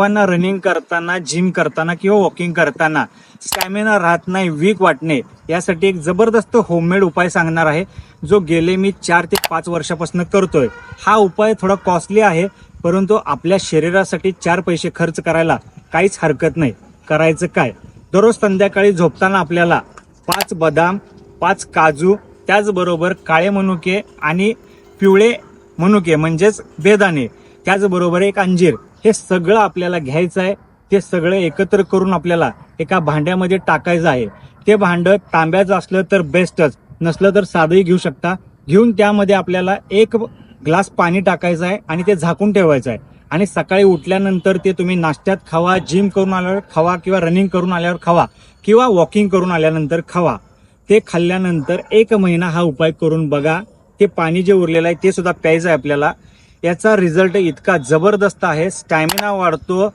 सर्वांना रनिंग करताना, जिम करताना किंवा वॉकिंग करताना स्टॅमिना राहत नाही, वीक वाटणे, यासाठी एक जबरदस्त होममेड उपाय सांगणार आहे, जो गेले मी 4 ते 5 वर्षापासून करतोय. हा उपाय थोडा कॉस्टली आहे, परंतु आपल्या शरीरासाठी 4 पैसे खर्च करायला काहीच हरकत नाही. करायचं काय? दररोज संध्याकाळी झोपताना आपल्याला 5 बदाम, 5 काजू, त्याचबरोबर काळे मनुके आणि पिवळे मनुके म्हणजेच बेदाणे, त्याचबरोबर एक अंजीर, हे सगळं आपल्याला घ्यायचं आहे. ते सगळं एकत्र करून आपल्याला एका भांड्यामध्ये टाकायचं आहे. ते भांडं तांब्याचं असलं तर बेस्टच, नसलं तर साधंही घेऊ शकता. घेऊन त्यामध्ये आपल्याला 1 ग्लास पाणी टाकायचं आहे आणि ते झाकून ठेवायचं आहे. आणि सकाळी उठल्यानंतर ते तुम्ही नाश्त्यात खावा, जिम करून आल्यावर खावा, किंवा रनिंग करून आल्यावर खावा, किंवा वॉकिंग करून आल्यानंतर खावा. ते खाल्ल्यानंतर 1 महिना हा उपाय करून बघा. ते पाणी जे उरलेलं आहे ते सुद्धा प्यायचं आहे आपल्याला. याचा रिझल्ट इतका जबरदस्त आहे, स्टॅमिना वाढतो.